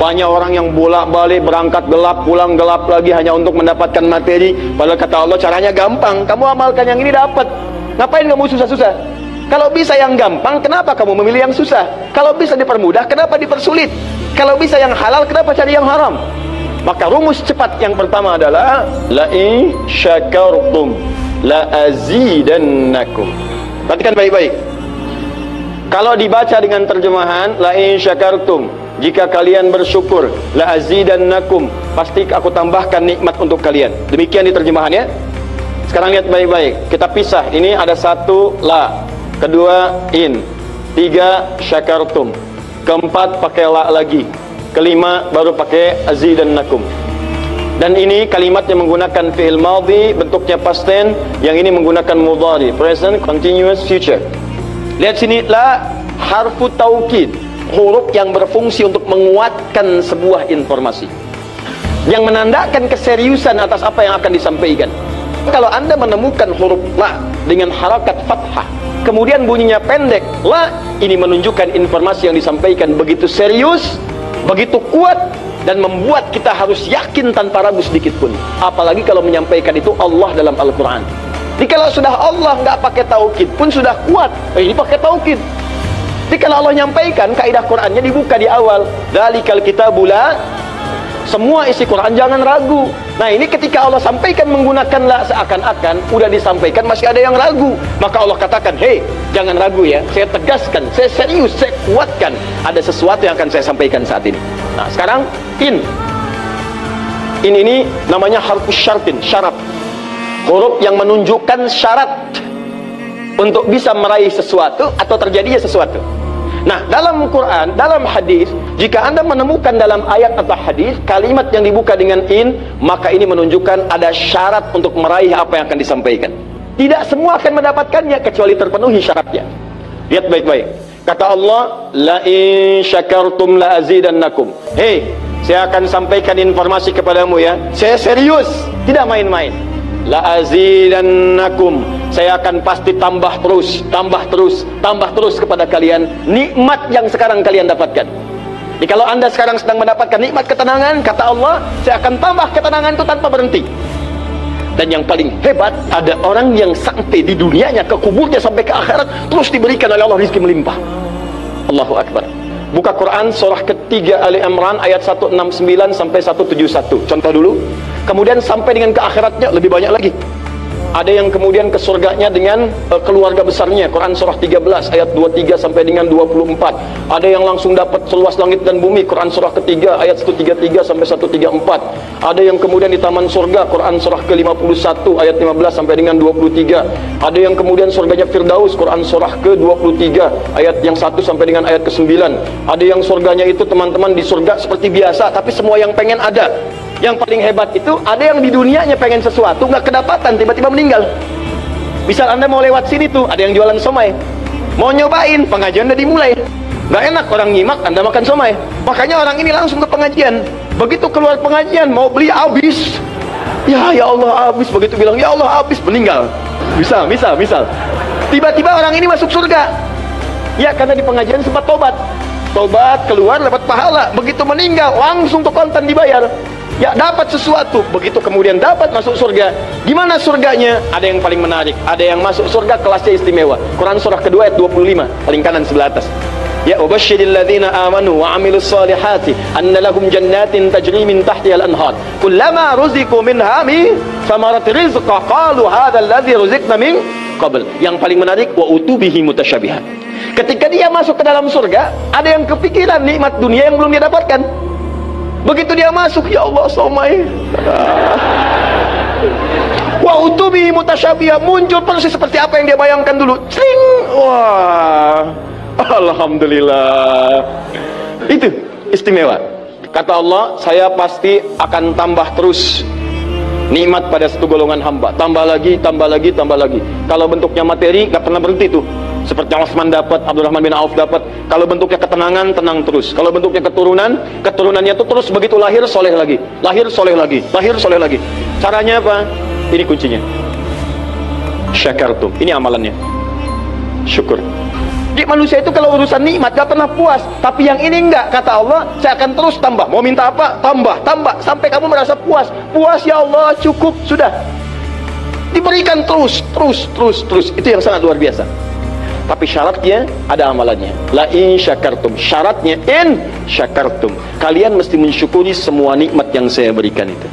Banyak orang yang bolak-balik berangkat gelap, pulang gelap lagi hanya untuk mendapatkan materi. Padahal kata Allah caranya gampang. Kamu amalkan yang ini dapat. Ngapain kamu susah-susah? Kalau bisa yang gampang, kenapa kamu memilih yang susah? Kalau bisa dipermudah, kenapa dipersulit? Kalau bisa yang halal, kenapa cari yang haram? Maka rumus cepat yang pertama adalah la in syakartum la azidannakum. Perhatikan baik-baik. Kalau dibaca dengan terjemahan la in syakartum, jika kalian bersyukur, la azidannakum, pasti aku tambahkan nikmat untuk kalian. Demikian di terjemahannya. Sekarang lihat baik-baik. Kita pisah. Ini ada satu la, kedua in, tiga syakartum, keempat pakai la lagi, kelima baru pakai azidannakum. Dan ini kalimat yang menggunakan fi'il madhi, bentuknya past tense, yang ini menggunakan mudhari, present continuous future. Lihat sini, la harfu taukid, huruf yang berfungsi untuk menguatkan sebuah informasi, yang menandakan keseriusan atas apa yang akan disampaikan. Kalau Anda menemukan huruf la dengan harakat fathah, kemudian bunyinya pendek, la, ini menunjukkan informasi yang disampaikan begitu serius, begitu kuat, dan membuat kita harus yakin tanpa ragu sedikit pun. Apalagi kalau menyampaikan itu Allah dalam Al-Quran. Jadi kalau sudah Allah nggak pakai taukid pun sudah kuat, ini pakai taukid. Jadi kalau Allah nyampaikan, kaidah Qurannya dibuka di awal, dzalikal kitabu la, semua isi Quran jangan ragu. Nah ini ketika Allah sampaikan menggunakan la, seakan-akan udah disampaikan masih ada yang ragu. Maka Allah katakan, hei jangan ragu ya, saya tegaskan, saya serius, saya kuatkan, ada sesuatu yang akan saya sampaikan saat ini. Nah sekarang in ini namanya harfus syartin, syarat, huruf yang menunjukkan syarat untuk bisa meraih sesuatu atau terjadinya sesuatu. Nah, dalam Quran, dalam hadis, jika Anda menemukan dalam ayat atau hadis kalimat yang dibuka dengan in, maka ini menunjukkan ada syarat untuk meraih apa yang akan disampaikan. Tidak semua akan mendapatkannya kecuali terpenuhi syaratnya. Lihat baik-baik. Kata Allah, la in syakartum la azidannakum. Hei, saya akan sampaikan informasi kepadamu ya. Saya serius, tidak main-main. La azidannakum, saya akan pasti tambah terus, tambah terus, tambah terus kepada kalian nikmat yang sekarang kalian dapatkan. Jadi kalau Anda sekarang sedang mendapatkan nikmat ketenangan, kata Allah, saya akan tambah ketenangan itu tanpa berhenti. Dan yang paling hebat, ada orang yang sampai di dunianya, ke kuburnya, sampai ke akhirat, terus diberikan oleh Allah rizki melimpah. Allahu Akbar. Buka Quran surah ketiga Ali Imran ayat 169 sampai 171. Contoh dulu. Kemudian sampai dengan ke akhiratnya lebih banyak lagi. Ada yang kemudian ke surganya dengan keluarga besarnya. Quran surah 13 ayat 23 sampai dengan 24. Ada yang langsung dapat seluas langit dan bumi. Quran surah ketiga ayat 133 sampai 134. Ada yang kemudian di taman surga. Quran surah ke-51 ayat 15 sampai dengan 23. Ada yang kemudian surganya Firdaus. Quran surah ke-23 ayat yang 1 sampai dengan ayat ke-9. Ada yang surganya itu teman-teman di surga seperti biasa, tapi semua yang pengen ada. Yang paling hebat itu ada yang di dunianya pengen sesuatu nggak kedapatan, tiba-tiba meninggal. Misal Anda mau lewat sini tuh, ada yang jualan somai, mau nyobain, pengajian udah dimulai, nggak enak orang nyimak, Anda makan somai. Makanya orang ini langsung ke pengajian. Begitu keluar pengajian mau beli habis, ya Allah habis. Begitu bilang ya Allah habis, meninggal. Misal tiba-tiba orang ini masuk surga, ya karena di pengajian sempat tobat keluar dapat pahala. Begitu meninggal langsung tuh kontan dibayar. Ya dapat sesuatu, begitu kemudian dapat masuk surga. Gimana surganya? Ada yang paling menarik, ada yang masuk surga kelasnya istimewa. Quran surah kedua ayat 25, paling kanan sebelah atas. Ya wabasyiril ladzina amanu wa amilus solihati anna lahum jannatin tajri min tahtiha al-anhar kullama ruziqu minha min thamarati rizqa qalu hadzal ladzi ruziqna min qabl. Yang paling menarik wa utubihi mutasyabihan. Ketika dia masuk ke dalam surga, ada yang kepikiran nikmat dunia yang belum dia dapatkan. Begitu dia masuk, ya Allah somai, wa utubi mutasyabihah, muncul persis seperti apa yang dia bayangkan dulu. Cling, wah, alhamdulillah. Itu istimewa. Kata Allah, saya pasti akan tambah terus nikmat pada satu golongan hamba. Tambah lagi, tambah lagi, tambah lagi. Kalau bentuknya materi, nggak pernah berhenti tuh. Seperti Utsman dapat, Abdurrahman bin Auf dapat. Kalau bentuknya ketenangan, tenang terus. Kalau bentuknya keturunan, keturunannya itu terus begitu lahir soleh lagi, lahir soleh lagi, lahir soleh lagi. Caranya apa? Ini kuncinya. Syakartum. Ini amalannya. Syukur. Jadi manusia itu kalau urusan nikmat gak pernah puas. Tapi yang ini enggak, kata Allah, saya akan terus tambah. Mau minta apa? Tambah, tambah, sampai kamu merasa puas. Puas, ya Allah, cukup, sudah. Diberikan terus. Itu yang sangat luar biasa. Tapi syaratnya ada amalannya. La in syakartum. Syaratnya in syakartum. Kalian mesti mensyukuri semua nikmat yang saya berikan itu.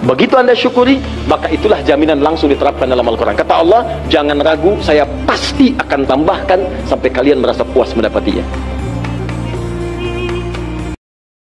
Begitu Anda syukuri, maka itulah jaminan langsung diterapkan dalam Al-Quran. Kata Allah, jangan ragu, saya pasti akan tambahkan sampai kalian merasa puas mendapatinya.